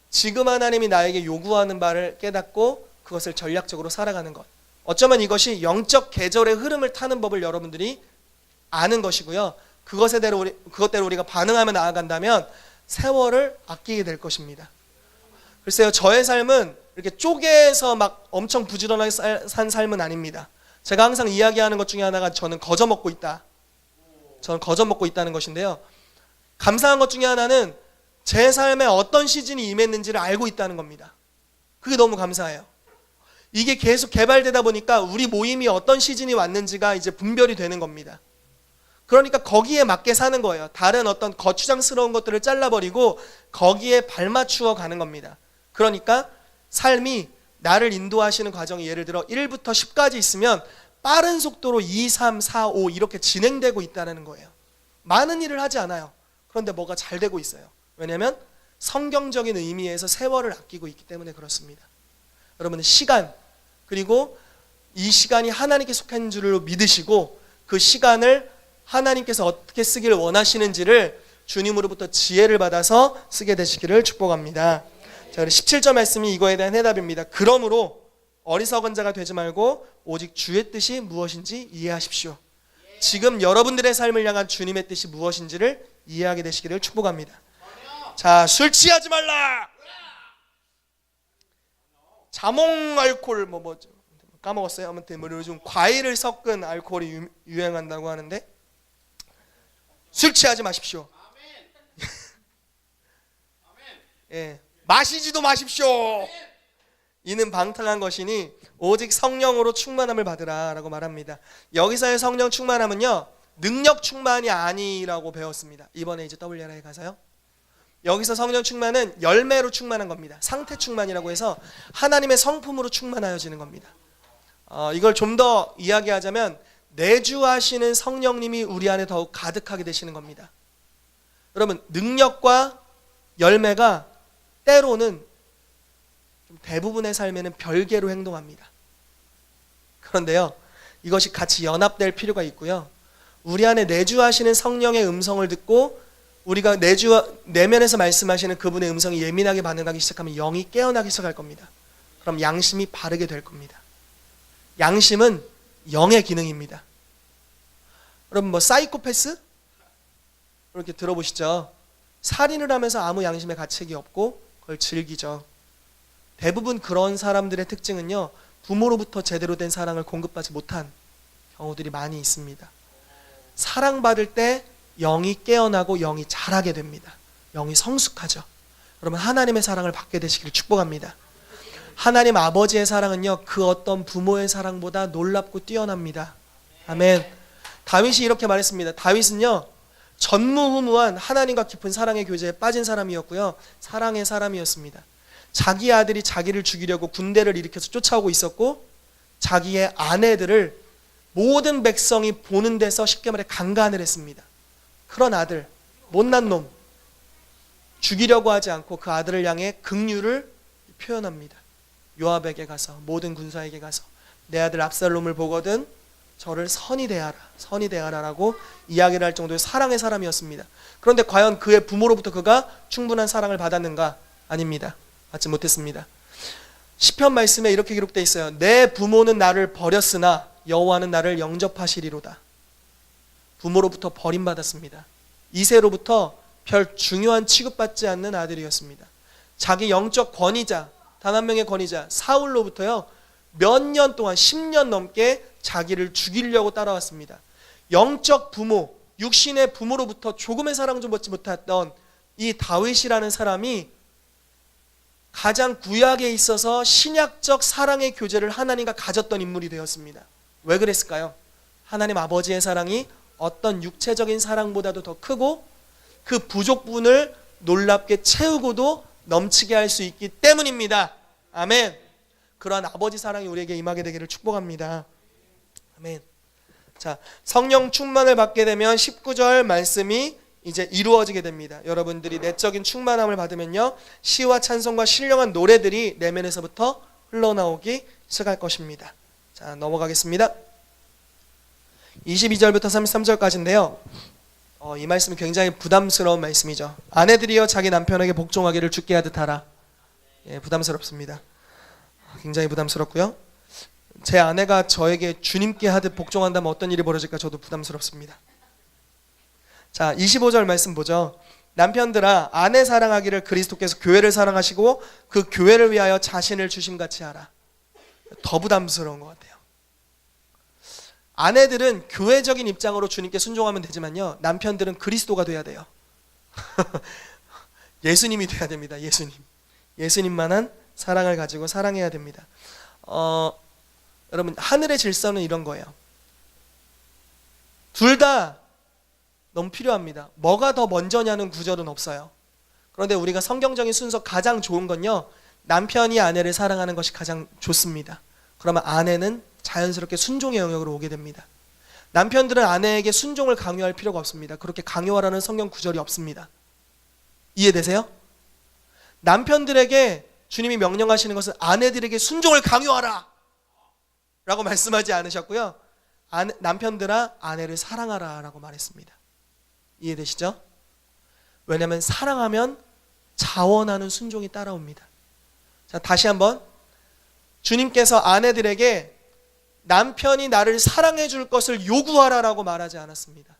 지금 하나님이 나에게 요구하는 바를 깨닫고 그것을 전략적으로 살아가는 것. 어쩌면 이것이 영적 계절의 흐름을 타는 법을 여러분들이 아는 것이고요, 그것대로 우리가 반응하며 나아간다면 세월을 아끼게 될 것입니다. 글쎄요, 저의 삶은 이렇게 쪼개서 막 엄청 부지런하게 산 삶은 아닙니다. 제가 항상 이야기하는 것 중에 하나가 저는 거저 먹고 있다. 저는 거저 먹고 있다는 것인데요, 감사한 것 중에 하나는 제 삶에 어떤 시즌이 임했는지를 알고 있다는 겁니다. 그게 너무 감사해요. 이게 계속 개발되다 보니까 우리 모임이 어떤 시즌이 왔는지가 이제 분별이 되는 겁니다. 그러니까 거기에 맞게 사는 거예요. 다른 어떤 거추장스러운 것들을 잘라버리고 거기에 발맞추어 가는 겁니다. 그러니까 삶이 나를 인도하시는 과정이 예를 들어 1부터 10까지 있으면 빠른 속도로 2, 3, 4, 5 이렇게 진행되고 있다는 거예요. 많은 일을 하지 않아요. 그런데 뭐가 잘 되고 있어요. 왜냐하면 성경적인 의미에서 세월을 아끼고 있기 때문에 그렇습니다. 여러분은 시간, 그리고 이 시간이 하나님께 속한 줄로 믿으시고 그 시간을 하나님께서 어떻게 쓰기를 원하시는지를 주님으로부터 지혜를 받아서 쓰게 되시기를 축복합니다. 자, 17절 말씀이 이거에 대한 해답입니다. 그러므로 어리석은 자가 되지 말고 오직 주의 뜻이 무엇인지 이해하십시오. 지금 여러분들의 삶을 향한 주님의 뜻이 무엇인지를 이해하게 되시기를 축복합니다. 자, 술 취하지 말라. 자몽 알코올 까먹었어요. 아무튼 요즘 과일을 섞은 알코올이 유행한다고 하는데 술 취하지 마십시오. 예, 마시지도 마십시오. 이는 방탕한 것이니 오직 성령으로 충만함을 받으라라고 말합니다. 여기서의 성령 충만함은요, 능력 충만이 아니라고 배웠습니다. 이번에 이제 WR에 가서요. 여기서 성령 충만은 열매로 충만한 겁니다. 상태 충만이라고 해서 하나님의 성품으로 충만하여지는 겁니다. 이걸 좀 더 이야기하자면 내주하시는 성령님이 우리 안에 더욱 가득하게 되시는 겁니다. 여러분, 능력과 열매가 때로는 좀 대부분의 삶에는 별개로 행동합니다. 그런데요, 이것이 같이 연합될 필요가 있고요, 우리 안에 내주하시는 성령의 음성을 듣고 우리가 내면에서 말씀하시는 그분의 음성이 예민하게 반응하기 시작하면 영이 깨어나기 시작할 겁니다. 그럼 양심이 바르게 될 겁니다. 양심은 영의 기능입니다. 여러분 뭐 사이코패스? 이렇게 들어보시죠. 살인을 하면서 아무 양심의 가책이 없고 그걸 즐기죠. 대부분 그런 사람들의 특징은요, 부모로부터 제대로 된 사랑을 공급받지 못한 경우들이 많이 있습니다. 사랑받을 때 영이 깨어나고 영이 자라게 됩니다. 영이 성숙하죠. 여러분 하나님의 사랑을 받게 되시기를 축복합니다. 하나님 아버지의 사랑은요, 그 어떤 부모의 사랑보다 놀랍고 뛰어납니다. 아멘. 다윗이 이렇게 말했습니다. 다윗은요, 전무후무한 하나님과 깊은 사랑의 교제에 빠진 사람이었고요, 사랑의 사람이었습니다. 자기 아들이 자기를 죽이려고 군대를 일으켜서 쫓아오고 있었고, 자기의 아내들을 모든 백성이 보는 데서 쉽게 말해 강간을 했습니다. 그런 아들, 못난 놈, 죽이려고 하지 않고 그 아들을 향해 긍휼을 표현합니다. 요압에게 가서, 모든 군사에게 가서 내 아들 압살롬을 보거든 저를 선히 대하라라고 이야기를 할 정도의 사랑의 사람이었습니다. 그런데 과연 그의 부모로부터 그가 충분한 사랑을 받았는가? 아닙니다. 받지 못했습니다. 시편 말씀에 이렇게 기록되어 있어요. 내 부모는 나를 버렸으나 여호와는 나를 영접하시리로다. 부모로부터 버림받았습니다. 이세로부터 별 중요한 취급받지 않는 아들이었습니다. 자기 영적 권위자, 단 한 명의 권위자 사울로부터요, 몇 년 동안 10년 넘게 자기를 죽이려고 따라왔습니다. 영적 부모, 육신의 부모로부터 조금의 사랑 좀 받지 못했던 이 다윗이라는 사람이 가장 구약에 있어서 신약적 사랑의 교제를 하나님과 가졌던 인물이 되었습니다. 왜 그랬을까요? 하나님 아버지의 사랑이 어떤 육체적인 사랑보다도 더 크고 그 부족분을 놀랍게 채우고도 넘치게 할 수 있기 때문입니다. 아멘. 그러한 아버지 사랑이 우리에게 임하게 되기를 축복합니다. 아멘. 자, 성령 충만을 받게 되면 19절 말씀이 이제 이루어지게 됩니다. 여러분들이 내적인 충만함을 받으면요, 시와 찬송과 신령한 노래들이 내면에서부터 흘러나오기 시작할 것입니다. 자, 넘어가겠습니다. 22절부터 33절까지인데요. 이 말씀이 굉장히 부담스러운 말씀이죠. 아내들이여 자기 남편에게 복종하기를 주께 하듯 하라. 예, 부담스럽습니다. 굉장히 부담스럽고요. 제 아내가 저에게 주님께 하듯 복종한다면 어떤 일이 벌어질까 저도 부담스럽습니다. 자, 25절 말씀 보죠. 남편들아 아내 사랑하기를 그리스도께서 교회를 사랑하시고 그 교회를 위하여 자신을 주심같이 하라. 더 부담스러운 것 같아요. 아내들은 교회적인 입장으로 주님께 순종하면 되지만요, 남편들은 그리스도가 돼야 돼요. 예수님이 돼야 됩니다. 예수님만한 사랑을 가지고 사랑해야 됩니다. 여러분 하늘의 질서는 이런 거예요. 둘 다 너무 필요합니다. 뭐가 더 먼저냐는 구절은 없어요. 그런데 우리가 성경적인 순서 가장 좋은 건요, 남편이 아내를 사랑하는 것이 가장 좋습니다. 그러면 아내는 자연스럽게 순종의 영역으로 오게 됩니다. 남편들은 아내에게 순종을 강요할 필요가 없습니다. 그렇게 강요하라는 성경 구절이 없습니다. 이해되세요? 남편들에게 주님이 명령하시는 것은 아내들에게 순종을 강요하라 라고 말씀하지 않으셨고요, 남편들아 아내를 사랑하라 라고 말했습니다. 이해되시죠? 왜냐하면 사랑하면 자원하는 순종이 따라옵니다. 자, 다시 한번, 주님께서 아내들에게 남편이 나를 사랑해 줄 것을 요구하라라고 말하지 않았습니다.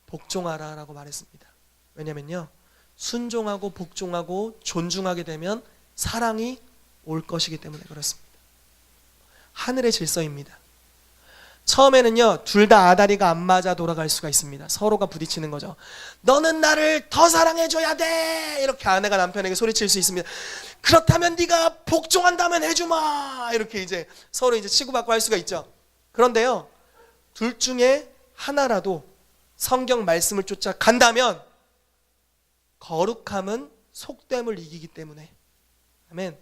복종하라라고 말했습니다. 왜냐면요, 순종하고 복종하고 존중하게 되면 사랑이 올 것이기 때문에 그렇습니다. 하늘의 질서입니다. 처음에는요, 둘 다 아다리가 안 맞아 돌아갈 수가 있습니다. 서로가 부딪히는 거죠. 너는 나를 더 사랑해줘야 돼! 이렇게 아내가 남편에게 소리칠 수 있습니다. 그렇다면 네가 복종한다면 해주마! 이렇게 이제 서로 이제 치고받고 할 수가 있죠. 그런데요, 둘 중에 하나라도 성경 말씀을 쫓아간다면 거룩함은 속됨을 이기기 때문에, 아멘.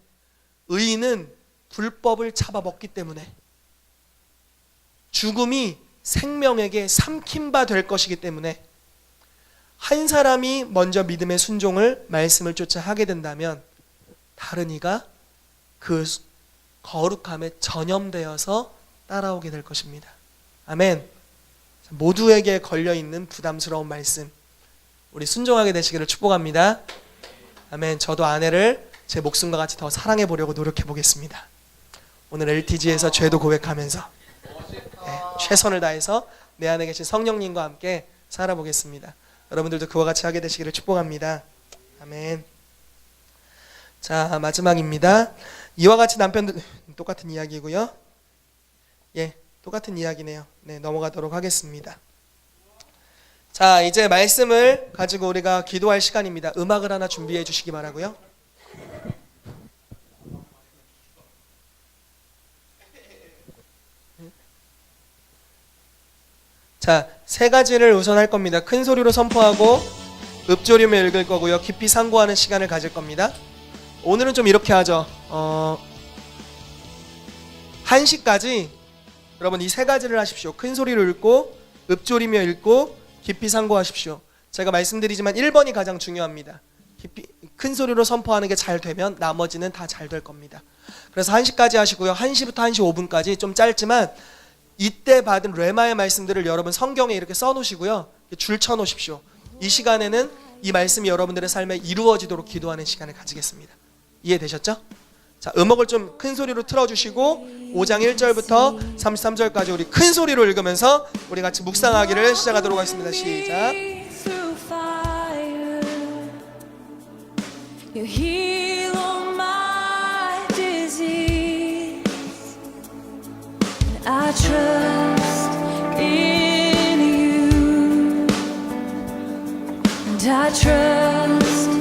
의인은 불법을 잡아먹기 때문에, 죽음이 생명에게 삼킨 바 될 것이기 때문에, 한 사람이 먼저 믿음의 순종을 말씀을 쫓아 하게 된다면 다른 이가 그 거룩함에 전염되어서 따라오게 될 것입니다. 아멘. 모두에게 걸려있는 부담스러운 말씀, 우리 순종하게 되시기를 축복합니다. 아멘. 저도 아내를 제 목숨과 같이 더 사랑해 보려고 노력해 보겠습니다. 오늘 LTG에서 죄도 고백하면서 최선을 다해서 내 안에 계신 성령님과 함께 살아보겠습니다. 여러분들도 그와 같이 하게 되시기를 축복합니다. 아멘. 자, 마지막입니다. 이와 같이 남편들 똑같은 이야기고요. 똑같은 이야기네요. 넘어가도록 하겠습니다. 자, 이제 말씀을 가지고 우리가 기도할 시간입니다. 음악을 하나 준비해 주시기 바라고요. 자, 세 가지를 우선 할 겁니다. 큰 소리로 선포하고 읊조리며 읽을 거고요. 깊이 상고하는 시간을 가질 겁니다. 오늘은 좀 이렇게 하죠. 1시까지 여러분 이 세 가지를 하십시오. 큰 소리로 읽고 읊조리며 읽고 깊이 상고하십시오. 제가 말씀드리지만 1번이 가장 중요합니다. 큰 소리로 선포하는 게 잘 되면 나머지는 다 잘 될 겁니다. 그래서 1시까지 하시고요. 1시부터 1시 5분까지 좀 짧지만 이때 받은 레마의 말씀들을 여러분 성경에 이렇게 써놓으시고요. 줄 쳐놓으십시오. 이 시간에는 이 말씀이 여러분들의 삶에 이루어지도록 기도하는 시간을 가지겠습니다. 이해되셨죠? 자, 음악을 좀 큰 소리로 틀어주시고 5장 1절부터 33절까지 우리 큰 소리로 읽으면서 우리 같이 묵상하기를 시작하도록 하겠습니다. 시작. You heal all my disease. I trust in you, and I trust